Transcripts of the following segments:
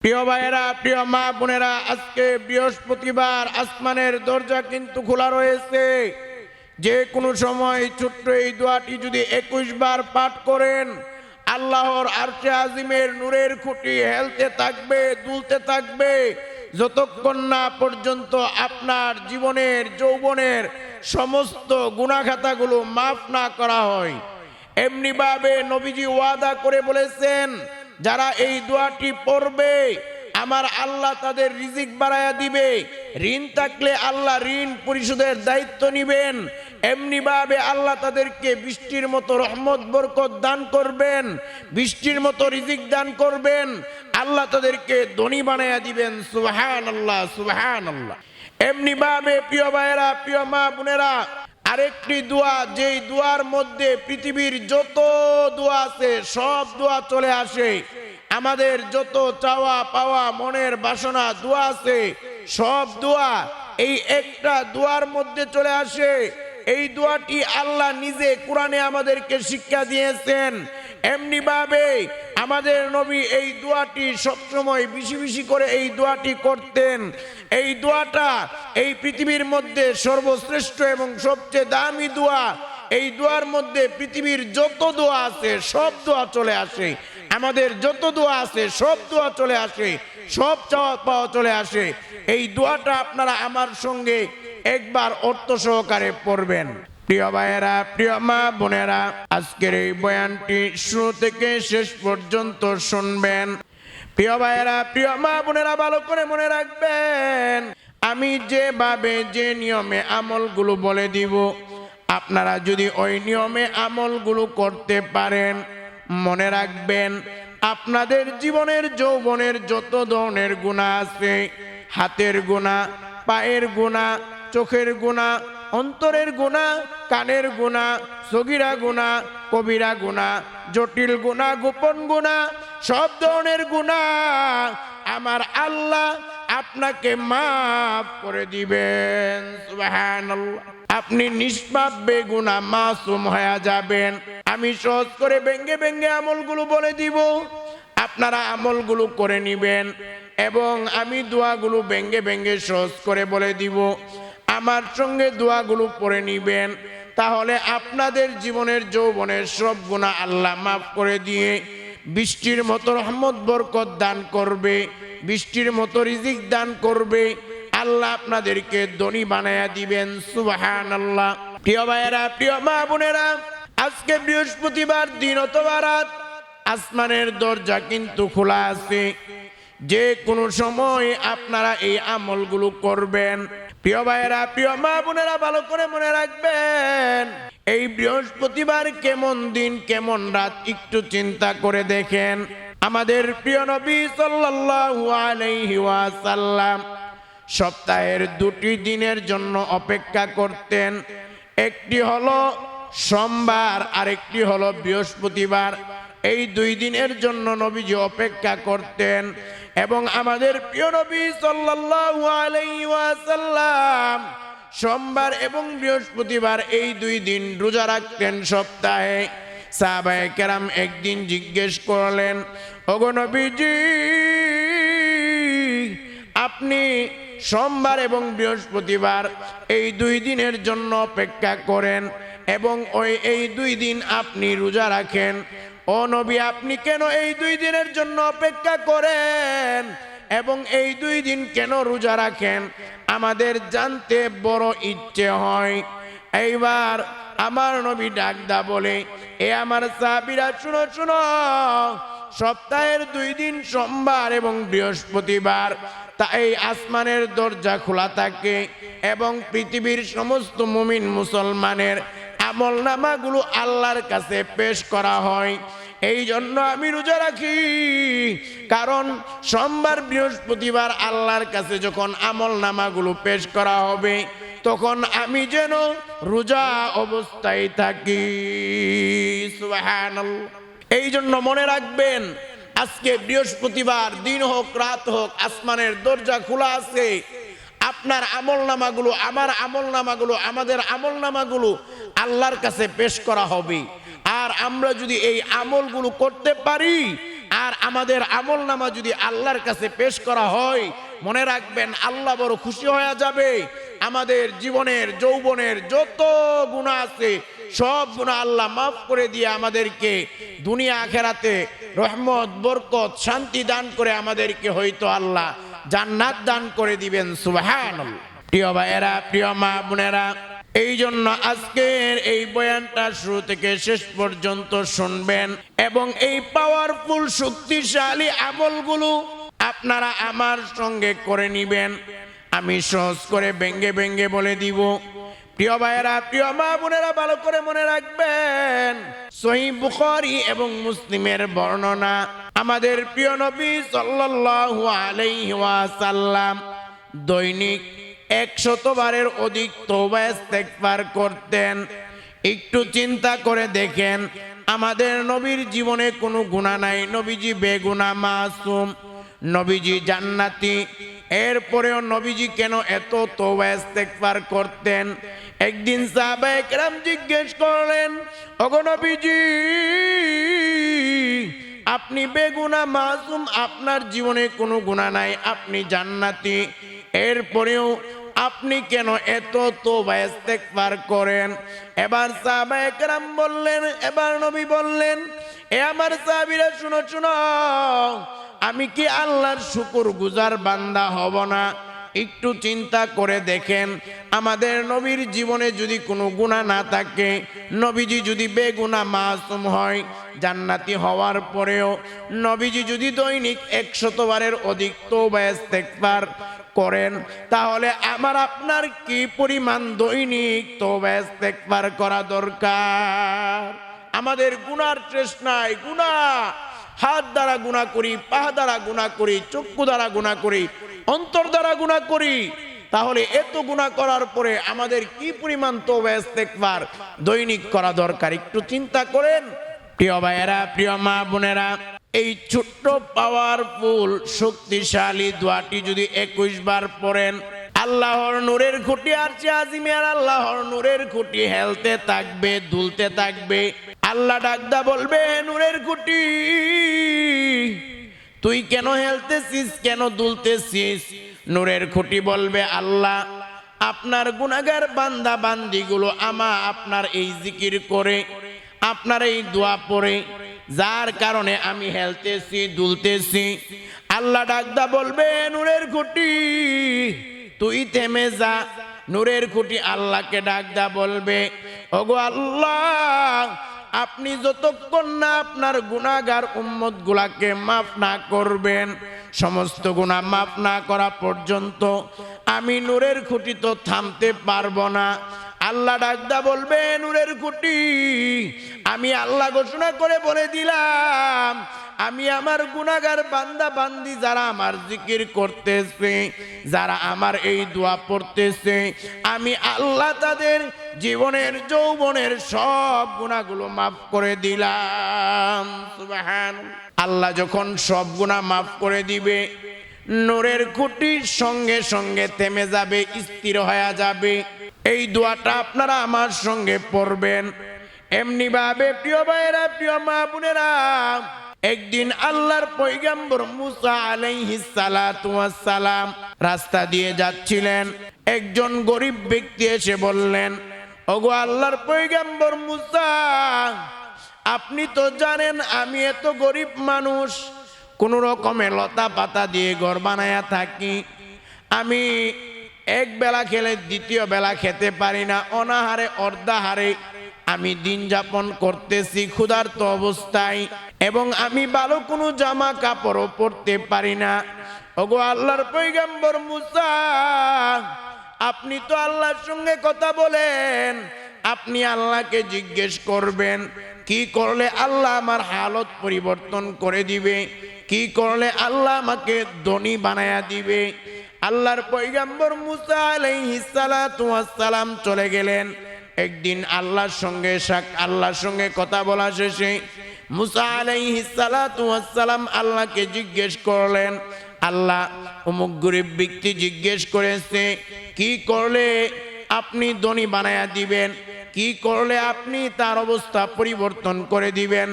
প্রিয় ভাইয়েরা, প্রিয় মা বোনেরা, আজকে বৃহস্পতিবার, আসমানের দরজা কিন্তু খোলা রয়েছে। যে কোনো সময় ছোট্ট এই দোয়াটি যদি 21 বার পাঠ করেন, আল্লাহর আরশে আজিমের নূরের খুঁটি হেলতে থাকবে, দুলতে থাকবে, যতক্ষণ না পর্যন্ত আপনার জীবনের যৌবনের সমস্ত গুনাহখাতাগুলো মাফ না করা হয়। এমনিভাবে নবীজি ওয়াদা করে বলেছেন, যারা এই দোয়াটি পড়বে আমার আল্লাহ তাদের রিজিক বাড়ায়া দিবে। ঋণ থাকলে আল্লাহ ঋণ পরিশোধের দায়িত্ব নিবেন। এমনিভাবে আল্লাহ তাদেরকে বৃষ্টির মতো রহমত বরকত দান করবেন, বৃষ্টির মতো রিজিক দান করবেন। আল্লাহ তাদেরকে ধনী বানায়া দিবেন। সুবহানাল্লাহ, সুবহানাল্লাহ। এমনিভাবে প্রিয় ভাইয়েরা, প্রিয় মা বোনেরা, আরেকটি দোয়া, যেই দোয়ার মধ্যে পৃথিবীর যত দোয়া আছে সব দোয়া চলে আসে। আমাদের যত চাওয়া পাওয়া মনের বাসনা দোয়া আছে, সব দোয়া এই একটা দোয়ার মধ্যে চলে আসে। এই দোয়াটি আল্লাহ নিজে কোরআনে আমাদেরকে শিক্ষা দিয়েছেন। এমনিভাবে আমাদের নবী এই দোয়াটি সবসময় বেশি বেশি করে এই দোয়াটি করতেন। এই দোয়াটা এই পৃথিবীর মধ্যে সর্বশ্রেষ্ঠ এবং সবচেয়ে দামি দোয়া। এই দোয়ার মধ্যে পৃথিবীর যত দোয়া আছে সব দোয়া চলে আসে। আমাদের যত দোয়া আছে সব দোয়া চলে আসে, সব চাওয়া পাওয়া চলে আসে। এই দোয়াটা আপনারা আমার সঙ্গে একবার অর্থ সহকারে পড়বেন। প্রিয় ভাইয়েরা, প্রিয় মা বোনেরা, আজকের এই বয়ানটি শুরু থেকে শেষ পর্যন্ত শুনবেন। প্রিয় ভাইয়েরা, প্রিয় মা বোনেরা, ভালো করে মনে রাখবেন, আমি যেভাবে যে নিয়মে আমলগুলো বলে দিব, আপনারা যদি ওই নিয়মে আমলগুলো করতে পারেন, মনে রাখবেন আপনাদের জীবনের যৌবনের যত ধরনের গুনাহ আছে, হাতের গুনাহ, পায়ের গুনাহ, চোখের গুনাহ, অন্তরের গুনাহ, কানের গুনাহ, সগীরা গুনাহ, কবিরা গুনাহ, জটিল গুনাহ, গোপন গুনাহ, সব ধরনের গুনাহ আমার আল্লাহ আপনাকে মাফ করে দিবেন। সুবহানাল্লাহ। আপনি নিষ্পাপ বেগুনাহ মাসুম হয়ে যাবেন। আমি সহজ করে ভেঙ্গে ভেঙ্গে আমলগুলো বলে দিব, আপনারা আমলগুলো করে নিবেন এবং আমি দোয়াগুলো ভেঙ্গে ভেঙ্গে সহজ করে বলে দিব। আমার সঙ্গে দোয়াগুলো পড়ে নিবেন, তাহলে আপনাদের জীবনের যৌবনের সব গুনাহ আল্লাহ মাফ করে দিয়ে বৃষ্টির মতো রহমত বরকত দান করবে, বৃষ্টির মতো রিজিক দান করবে। আল্লাহ আপনাদেরকে ধনী বানায়া দিবেন। সুবহানাল্লাহ। প্রিয় ভাইয়েরা, প্রিয় মা বোনেরা, আজকে বৃহস্পতিবার দিন অথবা রাত, আসমানের দরজা কিন্তু খোলা আছে। যে কোনো সময় আপনারা এই আমলগুলো করবেন। প্রিয় ভাইয়েরা, প্রিয় মা বোনেরা, ভালো করে মনে রাখবেন, এই বৃহস্পতিবার কেমন দিন কেমন রাত একটু চিন্তা করে দেখেন। আমাদের প্রিয় নবী সাল্লাল্লাহু আলাইহি ওয়াসাল্লাম সপ্তাহের দুটি দিনের জন্য অপেক্ষা করতেন। একটি হলো সোমবার, আরেকটি হলো বৃহস্পতিবার। এই দুই দিনের জন্য নবীজি অপেক্ষা করতেন এবং আমাদের প্রিয় নবী সাল্লাল্লাহু আলাইহি ওয়াসাল্লাম সোমবার এবং বৃহস্পতিবার এই দুই দিন রোজা রাখতেন সপ্তাহে। সাহাবায়ে কেরাম একদিন জিজ্ঞেস করলেন, ওগো নবীজি, আপনি সোমবার এবং বৃহস্পতিবার এই দুই দিনের জন্য অপেক্ষা করেন এবং এই দুই দিন আপনি রোজা রাখেন, ও নবী, আপনি কেন এই দুই দিনের জন্য অপেক্ষা করেন এবং এই দুই দিন কেন রোজা রাখেন? আমাদের জানতে বড় ইচ্ছে হয়। এইবার আমার নবী ডাকদা বলে, এ আমার সাহাবীরা, শুনো শুনো, সপ্তাহের দুই দিন সোমবার এবং বৃহস্পতিবার তাই আসমানের দরজা খোলা থাকে এবং পৃথিবীর সমস্ত মুমিন মুসলমানের আমলনামাগুলো আল্লাহর কাছে পেশ করা হয়। এই জন্য আমি রোজা রাখি, কারণ সোমবার বৃহস্পতিবার আল্লাহর কাছে যখন আমলনামাগুলো পেশ করা হবে তখন আমি যেন রোজা অবস্থায় থাকি। সুবহানাল্লাহ। এই জন্য মনে রাখবেন, আজকে বৃহস্পতিবার, দিন হোক রাত হোক, আসমানের দরজা খোলা আছে। আপনার আমলনামাগুলো, আমার আমলনামাগুলো, আমাদের আমলনামাগুলো আল্লাহর কাছে পেশ করা হবে। আর আমরা যদি এই আমলগুলো করতে পারি আর আমাদের আমল নামা যদি আল্লাহর কাছে পেশ করা হয়, মনে রাখবেন আল্লাহ বড় খুশি হয়ে যাবে। আমাদের জীবনের যৌবনের যত গুনাহ আছে সব গুনাহ আল্লাহ মাফ করে দিয়ে আমাদেরকে দুনিয়া আখেরাতে রহমত বরকত শান্তি দান করে আমাদেরকে হয়তো আল্লাহ জান্নাত দান করে দিবেন। সুবহানাল্লাহ। প্রিয় ভাইয়েরা, প্রিয় মা বোনেরা, এই জন্য আজকের এই বয়ানটা শুরু থেকে শেষ পর্যন্ত শুনবেন এবং এই পাওয়ারফুল শক্তিশালী আমলগুলো আপনারা আমার সঙ্গে করে নিবেন। আমি সহজ করে ব্যঙ্গে ব্যঙ্গে বলে দিব। প্রিয় ভাইয়েরা, প্রিয় মা বোনেরা, ভালো করে মনে রাখবেন, সহিহ বুখারী এবং মুসলিমের বর্ণনা, আমাদের প্রিয় নবী সাল্লাল্লাহু আলাইহি ওয়াসাল্লাম দৈনিক 100 বারের অধিক তওবা ইস্তেগফার করতেন। একটু চিন্তা করে দেখেন, আমাদের নবীর জীবনে কোনো গুনাহ নাই, নবীজি বেগুনাহ মাসুম, নবীজি জান্নাতি, এরপরেও নবীজি কেন এত তওবা ইস্তেগফার করতেন? একদিন সাহাবায়ে কেরাম জিজ্ঞেস করলেন, ওগো নবীজি, আপনি বেগুনাহ মাসুম, আপনার জীবনে কোনো গুনাহ নাই, আপনি জান্নাতি, এরপরেও আপনি কেন এত তওবা ইস্তেগফার করেন? এবার সাহাবায়ে কেরাম বললেন, এবার নবী বললেন, এ আমার সাহাবীরা শুনো শুনো, আমি কি আল্লাহর শুকরগুজার বান্দা হব না? একটু চিন্তা করে দেখেন, আমাদের নবীর জীবনে যদি কোনো গুনাহ না থাকে, নবীজি যদি বেগুনাহ মাসুম হয়, জান্নাতি হওয়ার পরেও নবীজি যদি দৈনিক 100 বারের অধিক তওবা ইস্তেগফার করেন, তাহলে আমার আপনার কি পরিমাণ দৈনিক তওবা ইস্তেগফার করা দরকার? আমাদের গুনার তৃষ্ণায় গুনাহ, হাত দ্বারা গুনাহ করি, পা দ্বারা গুনাহ করি, চক্ষু দ্বারা গুনাহ করি, অন্তর দ্বারা গুনাহ করি, তাহলে এত গুনাহ করার পরে আমাদের কি পরিমাণ তওবা ইস্তেগফার দৈনিক করা দরকার? একটু চিন্তা করেন। প্রিয় ভাইয়েরা, প্রিয় মা বোনেরা, এই ছোট্ট পাওয়ারফুল শক্তিশালী দোয়াটি যদি 21 বার পড়েন, আল্লাহর নূরের খুঁটি আরশে আজিমে আর আল্লাহর নূরের খুঁটি হেলতে থাকবে, দুলতে থাকবে। আল্লাহ ডাকদা বলবে, নূরের খুঁটি তুই কেন হেলতেছিস, কেন দুলতেছিস? নূরের খুঁটি বলবে, আল্লাহ, আপনার গুনাহগার বান্দা বান্দিগুলো আপনার এই জিকির করে, আপনার এই দোয়া পড়ে, যার কারণে আমি হেলতেছি, দুলতেছি। আল্লাহ ডাকদা বলবে, নূরের খুঁটি তুই থেমে যা। নূরের খুঁটি আল্লাহকে ডাকদা বলবে, ওগো আল্লাহ, আপনি যতক্ষণ না আপনার গুনাহগার উম্মত গুলাকে মাফ না করবেন, সমস্ত গুনাহ মাফ না করা পর্যন্ত আমি নূরের খুঁটি তো থামতে পারবো না। আল্লাহ ডাকদা বলবে, নূরের খুঁটি আমি আল্লাহ ঘোষণা করে বলে দিলাম, আমি আমার গুনাহগার বান্দা বান্দি যারা আমার জিকির করতেছে, যারা আমার এই দোয়া পড়তেছে, আমি আল্লাহ তাদের জীবনের যৌবনের সব গুনাহগুলো মাফ করে দিলাম। সুবহানাল্লাহ। আল্লাহ যখন সব গুনাহ মাফ করে দিবে, নূরের খুঁটি সঙ্গে সঙ্গে থেমে যাবে, স্থির হয়ে যাবে। এই দোয়াটা আপনারা আমার সঙ্গে পড়বেন। এমনি ভাবে প্রিয় ভাইয়েরা, প্রিয় মা বোনেরা, একদিন আল্লাহর পয়গম্বর মুসা আলাইহিস সালাতু ওয়াস সালাম রাস্তা দিয়ে যাচ্ছিলেন। একজন গরিব ব্যক্তি এসে বললেন, ওগো আল্লাহর পয়গম্বর মুসা, আপনি তো জানেন আমি এত গরিব মানুষ, কোন রকমে লতা পাতা দিয়ে ঘর বানায়া থাকি, আমি এক বেলা খেলে দ্বিতীয় বেলা খেতে পারি না, অনাহারে অর্ধাহারে আমি দিন যাপন করতেছি ক্ষুধার্ত অবস্থায়, এবং আমি ভালো কোনো জামা কাপড়ও পরতে পারি না। ওগো আল্লাহর পয়গম্বর মুসা, আপনি তো আল্লাহর সঙ্গে কথা বলেন, আপনি আল্লাহকে জিজ্ঞেস করবেন কি করলে আল্লাহ আমার হালত পরিবর্তন করে দিবে, কি করলে আল্লাহ আমাকে ধনী বানায়া দিবে। আল্লাহর পয়গম্বর মুসা আলাইহিস সালাতু ওয়াস সালাম চলে গেলেন। একদিন আল্লাহর সঙ্গে কথা বলা শেষে মুসা আলাইহিস সালাতু ওয়াস সালাম আল্লাহকে জিজ্ঞেস করলেন, আল্লাহ, অমুক গরিব ব্যক্তি জিজ্ঞেস করেছে কি করলে আপনি ধনী বানায়া দিবেন, কি করলে আপনি তার অবস্থা পরিবর্তন করে দিবেন।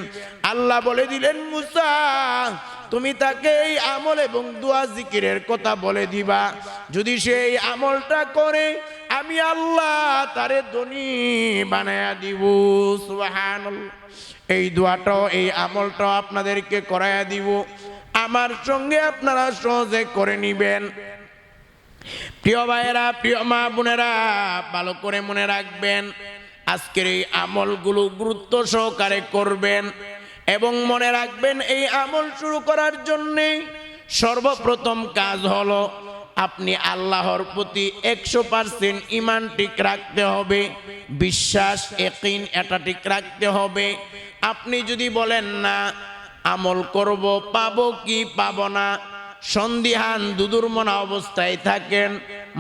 আল্লাহ বলে দিলেন, মুসা তুমি তাকে এই আমল এবং দোয়া জিকিরের কথা বলে দিবা, যদি সে এই আমলটা করে আমি আল্লাহ তারে ধনী বানায়া দিব। সুবহানাল্লাহ। এই দোয়াটাও এই আমলটাও আপনাদেরকে করায়া দিব, আমার সঙ্গে আপনারা সহজে করে নিবেন। প্রিয় ভাইয়েরা, প্রিয় মা বোনেরা, ভালো করে মনে রাখবেন, আজকের এই আমলগুলো গুরুত্ব সহকারে করবেন এবং মনে রাখবেন এই আমল শুরু করার জন্যে সর্বপ্রথম কাজ হলো আপনি আল্লাহর প্রতি 100% ঈমান ঠিক রাখতে হবে, বিশ্বাস ইয়াকিন এটা ঠিক রাখতে হবে। আপনি যদি বলেন না আমল করব, পাবো কি পাবো না, সন্দিহান দুদুর্মনা অবস্থায় থাকেন,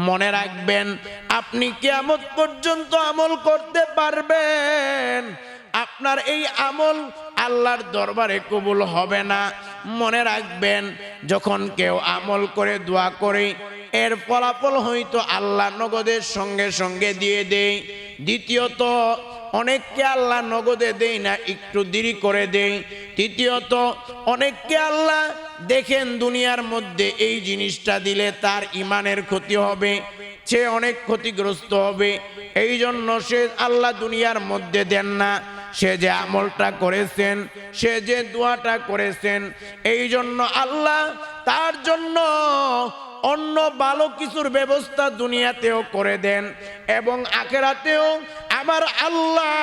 মনে রাখবেন আপনি কিয়ামত পর্যন্ত আমল করতে পারবেন, আপনার এই আমল আল্লাহর দরবারে কবুল হবে না। মনে রাখবেন যখন কেউ আমল করে দোয়া করে এর ফলাফল হয়তো আল্লাহ নগদের সঙ্গে সঙ্গে দিয়ে দেয়। দ্বিতীয়ত অনেককে আল্লাহ নগদে দেয় না, একটু দেরি করে দেয়। তৃতীয়ত অনেককে আল্লাহ দেখেন দুনিয়ার মধ্যে এই জিনিসটা দিলে তার ইমানের ক্ষতি হবে, সে অনেক ক্ষতিগ্রস্ত হবে, এই জন্য সে আল্লাহ দুনিয়ার মধ্যে দেন না। সে যে আমলটা করেছেন, সে যে দোয়াটা করেছেন, এই জন্য আল্লাহ তার জন্য অন্য ভালো কিছুর ব্যবস্থা দুনিয়াতেও করে দেন এবং আখিরাতেও আমার আল্লাহ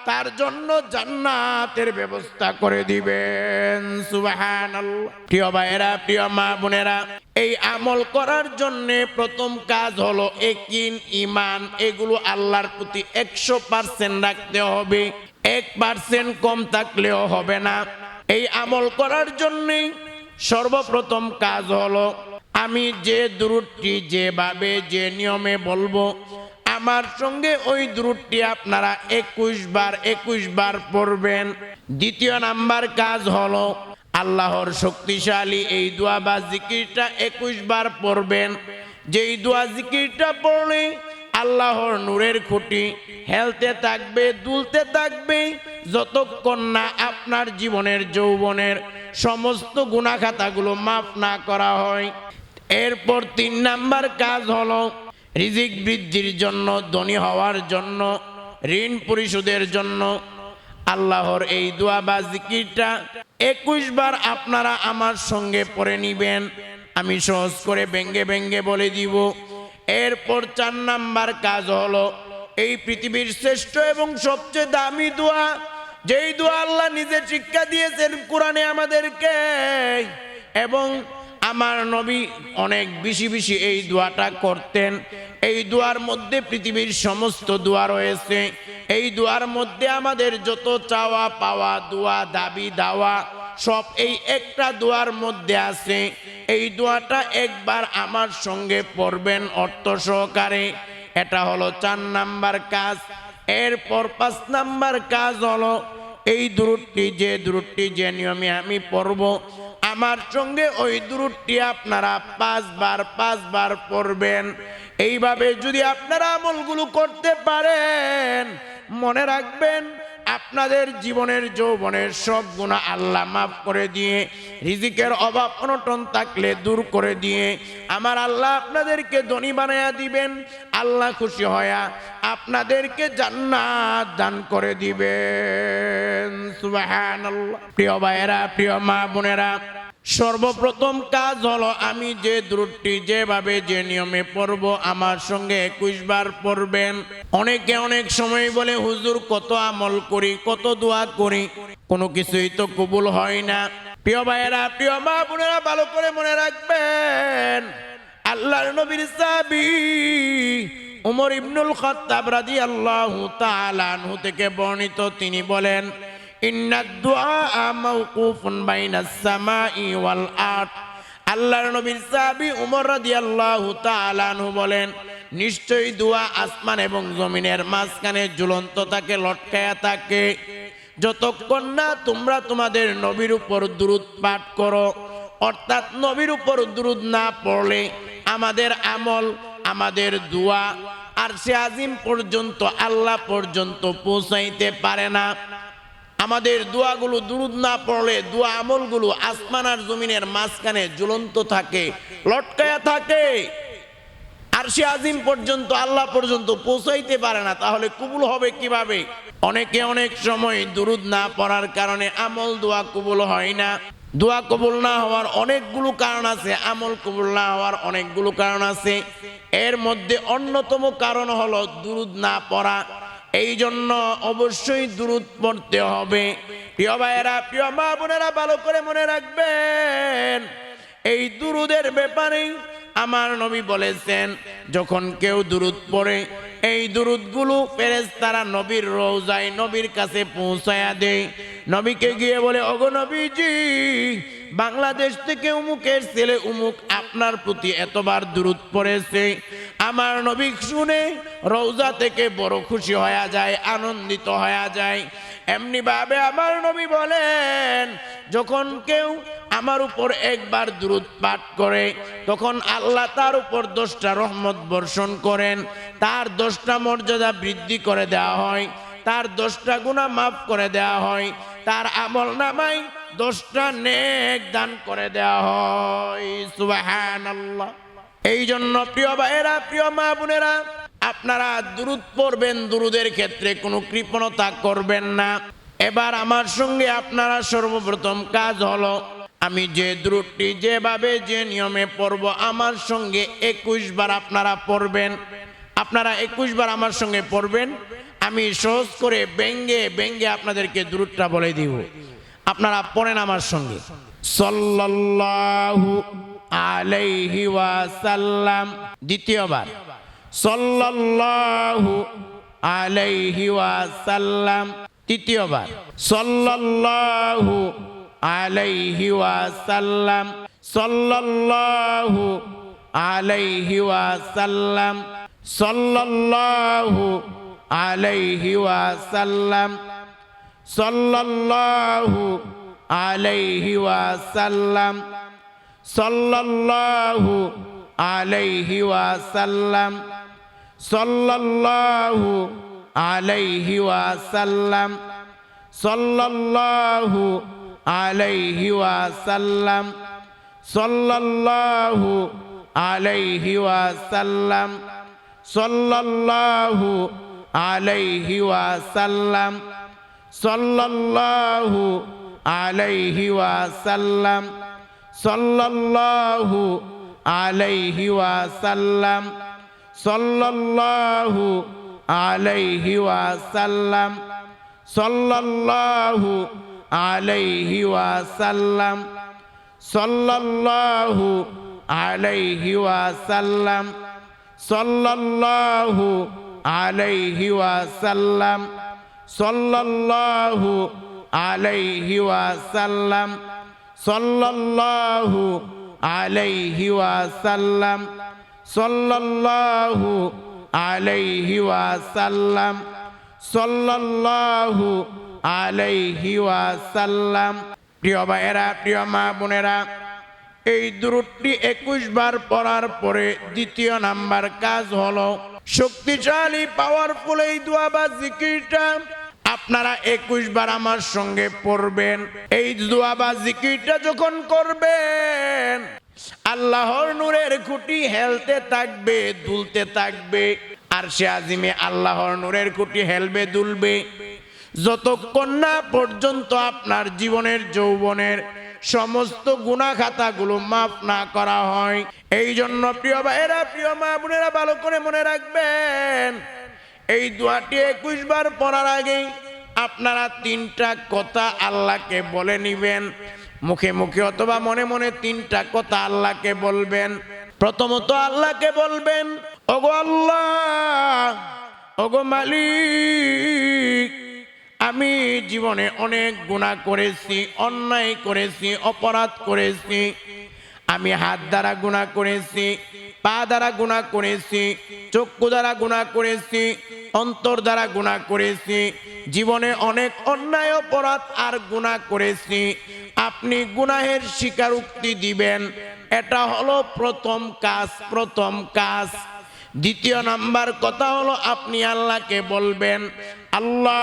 তার জন্য জান্নাতের ব্যবস্থা করে দিবেন। সুবহানাল্লাহ। প্রিয় ভাইয়েরা, প্রিয় মা বোনেরা, এই আমল করার জন্য প্রথম কাজ হলো ইয়াকিন, ঈমান, এগুলো আল্লাহর প্রতি 100% রাখতে হবে, 1% কম থাকলেও হবে না। এই আমল করার জন্য সর্বপ্রথম কাজ হলো আমি যে দুরূদটি যেভাবে যে নিয়মে বলবো আমার সঙ্গে ওই দুরূদটি আপনারা 21 বার পড়বেন। দ্বিতীয় নাম্বার কাজ হলো আল্লাহর শক্তিশালী এই দোয়া বা জিকিরটা 21 বার পড়বেন। যেই দোয়া জিকিরটা পড়লে আল্লাহর নূরের খুঁটি হেলতে থাকবে, দুলতে থাকবে, যতক্ষণ না আপনার জীবনের যৌবনের সমস্ত গুনাহ খাতাগুলো মাফ না করা হয়। এরপর 3 নাম্বার কাজ হলো রিজিক বৃদ্ধির জন্য, ধনী হওয়ার জন্য, ঋণ পরিশোধের জন্য আল্লাহর এই দোয়া বা জিকিরটা 21 বার আপনারা আমার সঙ্গে পড়ে নিবেন। আমি সহজ করে ব্যঙ্গে ব্যঙ্গে বলে দিব। এরপর 4 নাম্বার কাজ হলো এই পৃথিবীর শ্রেষ্ঠ এবং সবচেয়ে দামি দোয়া, যেই দোয়া আল্লাহ নিজে শিক্ষা দিয়েছেন কোরআনে আমাদেরকে, এবং আমার নবী অনেক বেশি বেশি এই দোয়াটা করতেন। এই দোয়ার মধ্যে পৃথিবীর সমস্ত দোয়া রয়েছে। এই দোয়ার মধ্যে আমাদের যত চাওয়া পাওয়া, দোয়া দাবি দাওয়া সব এই একটা দোয়ার মধ্যে আছে। এই দোয়াটা একবার আমার সঙ্গে পড়বেন অর্থ সহকারে। এটা হলো 4 নাম্বার কাজ। এরপর 5 নাম্বার কাজ হলো এই দুরূদটি যে নিয়মে আমি পড়ব আমার সঙ্গে ওই দুরূদটি আপনারা 5 বার পড়বেন। এইভাবে যদি আপনারা আমলগুলো করতে পারেন, মনে রাখবেন আপনাদের জীবনের যৌবনের সব গুনাহ আল্লাহ মাফ করে দিয়ে, রিজিকের অভাব অনটন থাকলে দূর করে দিয়ে আমার আল্লাহ আপনাদেরকে ধনী বানায়া দিবেন। আল্লাহ খুশি হয়া আপনাদেরকে জান্নাত দান করে দিবেন। সুবহানাল্লাহ। প্রিয় ভাইয়েরা, প্রিয় মা বোনেরা, সর্বপ্রথম কাজ হলো আমি যে দুরূদটি যেভাবে যে নিয়মে পড়ব আমার সঙ্গে 21 বার পড়বেন। অনেকে অনেক সময় বলে হুজুর কত আমল করি, কত দোয়া করি, কোনো কিছুই তো কবুল হয় না। প্রিয় ভাইয়েরা, প্রিয় মা বোনেরা, ভালো করে মনে রাখবেন আল্লাহর নবীর সাহাবী উমর ইবনুল খাত্তাব রাদিয়াল্লাহু তাআলা আনহু থেকে বর্ণিত, তিনি বলেন ইন্নাদ দুআ মাওকুফুন বাইনাস সামাই ওয়াল আরদ। আল্লাহর নবীর সাহাবী উমর রাদিয়াল্লাহু তাআলা আনহু বলেন নিশ্চয়ই দোয়া আসমান এবং জমিনের মাঝখানে ঝুলন্ত থাকে, লটকায়া থাকে, যতক্ষণ না তোমরা তোমাদের নবীর উপর দুরূদ পাঠ করো। অর্থাৎ নবীর উপর দুরূদ না পড়লে আমাদের আমল, আমাদের দোয়া আরশে আজিম পর্যন্ত, আল্লাহ পর্যন্ত পৌঁছাইতে পারে না। আমাদের দোয়াগুলো দুরুদ না পড়লে দোয়া আমলগুলো আসমান আর জমিনের মাঝখানে ঝুলন্ত থাকে, লটকায়া থাকে, আরশে আজিম পর্যন্ত, আল্লাহ পর্যন্ত পৌঁছাইতে পারে না। তাহলে কবুল হবে কিভাবে? অনেকে অনেক সময় দুরুদ না পড়ার কারণে আমল দোয়া কবুল হয় না। দোয়া কবুল না হওয়ার অনেকগুলো কারণ আছে, আমল কবুল না হওয়ার অনেকগুলো কারণ আছে। এর মধ্যে অন্যতম কারণ হলো দুরুদ না পড়া। এই জন্য অবশ্যই দুরুদ পড়তে হবে। প্রিয় ভাইয়েরা, প্রিয় মা বোনেরা, ভালো করে মনে রাখবেন, এই দুরুদের ব্যাপারে আমার নবী বলেছেন, যখন কেউ দুরুদ পড়ে এই দুরুদগুলো ফেরেশতারা নবীর রওজায়, নবীর কাছে পৌঁছায়া দেয়। নবীকে গিয়ে বলে, ওগো নবীজি, বাংলাদেশ থেকে উমুকের ছেলে উমুক আপনার প্রতি এতবার দুরুদ পড়েছে। আমার নবী শুনে রওজা থেকে বড় খুশি হয়ে যায়, আনন্দিত হয়ে যায়। এমনি ভাবে আমার নবী বলেন, যখন কেউ আমার উপর একবার দুরুদ পাঠ করে তখন আল্লাহ তার উপর 10টা রহমত বর্ষণ করেন, তার 10টা মর্যাদা বৃদ্ধি করে দেওয়া হয়, তার 10টা গুনাহ মাফ করে দেওয়া হয়, তার আমল নামায় 10টা নেক দান করে দেওয়া হয়। সুবহানাল্লাহ। এই জন্য প্রিয় ভাইয়েরা, প্রিয় মা বোনেরা, আপনারা দুরুদ পড়বেন, দুরুদের ক্ষেত্রে কোনো কৃপণতা করবেন না। এবার আমার সঙ্গে আপনারা সর্বপ্রথম কাজ হলো, আমি যে দুরুদটি যেভাবে যে নিয়মে পড়ব আমার সঙ্গে 21 বার আপনারা পড়বেন। আপনারা 21 বার আমার সঙ্গে পড়বেন। আমি সহজ করে ব্যঙ্গে ব্যঙ্গে আপনাদেরকে দুরুদটা বলে দিব, আপনারা পড়েন আমার সঙ্গে। সাল্লাল্লাহু আলাইহি ওয়াসাল্লাম। দ্বিতীয়বার, সাল্লাল্লাহু আলাইহি ওয়াসাল্লাম। তৃতীয়বার, সাল্লাল্লাহু আলাইহি ওয়াসাল্লাম, সাল্লাল্লাহু আলাইহি ওয়াসাল্লাম, সাল্লাল্লাহু আলাইহি ওয়াসাল্লাম, সাল্লাল্লাহু আলাইহি ওয়াসাল্লাম, সাল্লাল্লাহু আলাইহি ওয়াসাল্লাম, সাল্লাল্লাহু আলাইহি ওয়াসাল্লাম, সাল্লাল্লাহু আলাইহি ওয়াসাল্লাম, সাল্লাল্লাহু আলাইহি ওয়াসাল্লাম, সাল্লাল্লাহু আলাইহি ওয়াসাল্লাম, সাল্লাল্লাহু আলাইহি ওয়াসাল্লাম, সাল্লাল্লাহু আলাইহি ওয়াসাল্লাম, সাল্লাল্লাহু আলাইহি ওয়াসাল্লাম, সাল্লাল্লাহু আলাইহি ওয়াসাল্লাম, সাল্লাল্লাহু আলাইহি ওয়াসাল্লাম, সাল্লাল্লাহু আলাইহি ওয়াসাল্লাম, সাল্লাল্লাহু আলাইহি ওয়াসাল্লাম, সাল্লাল্লাহু আলাইহি ওয়াসাল্লাম, সাল্লাল্লাহু আলাইহি ওয়াসাল্লাম, সাল্লাল্লাহু আলাইহি ওয়াসাল্লাম। প্রিয় ভাইয়েরা, প্রিয় মা বোনেরা, এই দুরুদটি 21 বার পড়ার পরে দ্বিতীয় নাম্বার কাজ হলো, শক্তিশালী পাওয়ারফুল এই দোয়া বা জিকিরটা আপনারা 21 বার আমার সঙ্গে পড়বেন। এই দোয়া বা জিকিরটা যখন করবেন, আল্লাহর নূরের খুঁটি হেলতে থাকবে, দুলতে থাকবে। আরশে আজিমে আল্লাহর নূরের খুঁটি হেলবে, দুলবে, যতক্ষণ না পর্যন্ত আপনার জীবনের যৌবনের সমস্ত গুনাহ খাতাগুলো মাফ না করা হয়। এই জন্য প্রিয় ভাইয়েরা, প্রিয় মা বোনেরা, ভালো করে মনে রাখবেন, এই দোয়াটি 21 বার পড়ার আগে আপনারা 3টা কথা আল্লাহকে বলে নিবেন, মুখে মুখে অথবা মনে মনে 3টা কথা আল্লাহকে বলবেন। প্রথমত আল্লাহকে বলবেন, ওগো আল্লাহ, ওগো মালিক, আমি জীবনে অনেক গুনাহ করেছি, অন্যায় করেছি, অপরাধ করেছি। আমি হাত দ্বারা গুনাহ করেছি, পা দ্বারা গুনাহ করেছি, চক্ষু দ্বারা গুনাহ করেছি, অন্তর দ্বারা গুনাহ করেছি। জীবনে অনেক অন্যায়, অপরাধ আর গুনাহ করেছি। আপনি গুনাহের স্বীকারোক্তি দিবেন, এটা হলো প্রথম কাজ, প্রথম কাজ। দ্বিতীয় নাম্বার কথা হলো, আপনি আল্লাহকে বলবেন, আল্লাহ,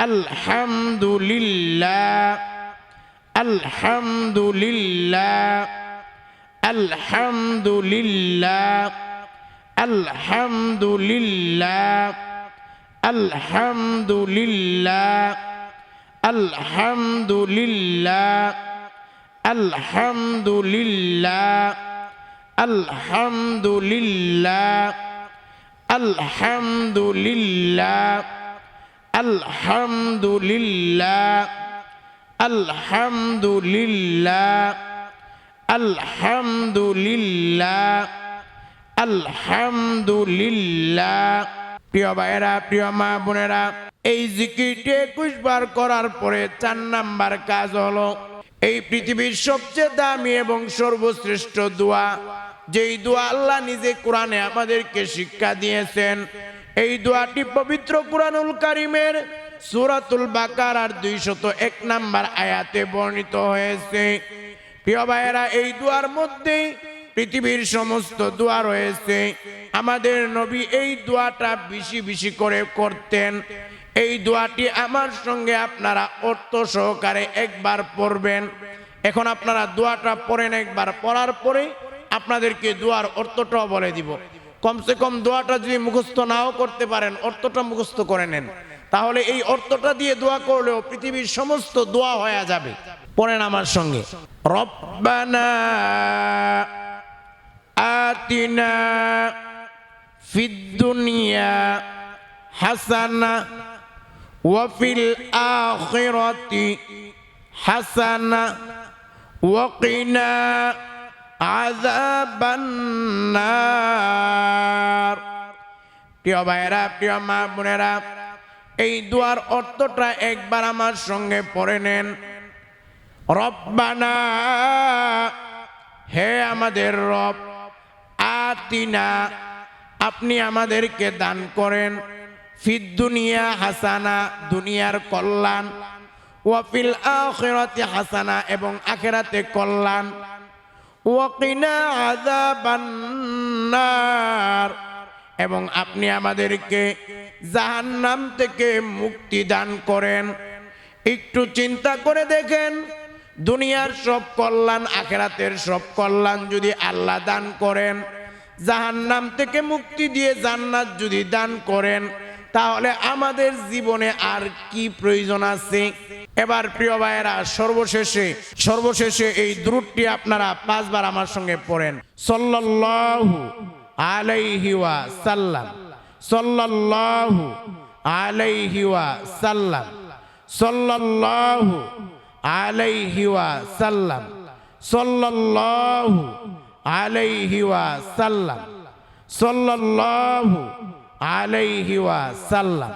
আলহামদুলিল্লাহ আলহামদুলিল্লাহ আলহামদুলিল্লাহ আলহামদুলিল্লাহ আলহামদুলিল্লাহ আলহামদুলিল্লাহ আলহামদুলিল্লাহ আলহামদুলিল্লাহ আলহামদুলিল্লাহ আলহামদুলিল্লাহ আলহামদুলিল্লাহ আলহামদুলিল্লাহ আলহামদুলিল্লাহ। প্রিয় ভাইয়েরা, প্রিয় মা বোনেরা, এই জিকিরটি 21 বার করার পরে 4 নাম্বার কাজ হলো এই পৃথিবীর সবচেয়ে দামি এবং সর্বশ্রেষ্ঠ দোয়া, যেই দোয়া আল্লাহ নিজে কোরআনে আমাদেরকে শিক্ষা দিয়েছেন। এই দোয়াটি পবিত্র কুরআনুল কারীমের সূরাতুল বাকারার 201 নাম্বার আয়াতে বর্ণিত হয়েছে। প্রিয় ভাইয়েরা, এই দোয়ার মধ্যে পৃথিবীর সমস্ত দোয়া রয়েছে। আমাদের নবী এই দোয়াটা বেশি বেশি করে করতেন। এই দোয়াটি আমার সঙ্গে আপনারা অর্থ সহকারে একবার পড়বেন। এখন আপনারা দোয়াটা পড়েন, একবার পড়ার পরে আপনাদেরকে দোয়ার অর্থটাও বলে দিব। কমসে কম দোয়াটা যদি মুখস্থ নাও করতে পারেন, অর্থটা মুখস্থ করে নেন, তাহলে এই অর্থটা দিয়ে দোয়া করলেও পৃথিবীর সমস্ত দোয়া হয়ে যাবে। পড়েন আমার সঙ্গে, রব্বানা আতিনা ফিদ দুনিয়া হাসানা ওয়া ফিল আখিরাতি হাসানা ওয়া কিনা আযাবান নার। প্রিয় ভাইয়েরা, প্রিয় মা বোনেরা, এই দোয়ার অর্থটা একবার আমার সঙ্গে পড়ে নেন। রব্বানা, হে আমাদের রব, আতিনা, আপনি আমাদেরকে দান করেন, ফিদ দুনিয়া হাসানা, দুনিয়ার কল্যাণ, ওয়া ফিল আখিরাতি হাসানা, এবং আখিরাতে কল্যাণ, ওয়া কিনা আযাবান নার, এবং আপনি আমাদেরকে জাহান্নাম থেকে মুক্তি দান করেন। একটু চিন্তা করে দেখেন, দুনিয়ার সব কল্যাণ, আখিরাতের সব কল্যাণ যদি আল্লাহ দান করেন, জাহান্নাম থেকে মুক্তি দিয়ে জান্নাত যদি দান করেন, তাহলে আমাদের জীবনে আর কি প্রয়োজন আছে? এবার প্রিয় ভাইয়েরা, সর্বশেষে এই দুরূদটি আপনারা 5 বার আমার সঙ্গে পড়েন। সাল্লাল্লাহু আলাইহি ওয়া সাল্লাম, সাল্লাল্লাহু আলাইহি ওয়া সাল্লাম, সাল্লাল্লাহু আলাইহি ওয়া সাল্লাম, সাল্লাল্লাহু আলাইহি ওয়া সাল্লাম, সাল্লাল্লাহু আলাইহি ওয়া সাল্লাম।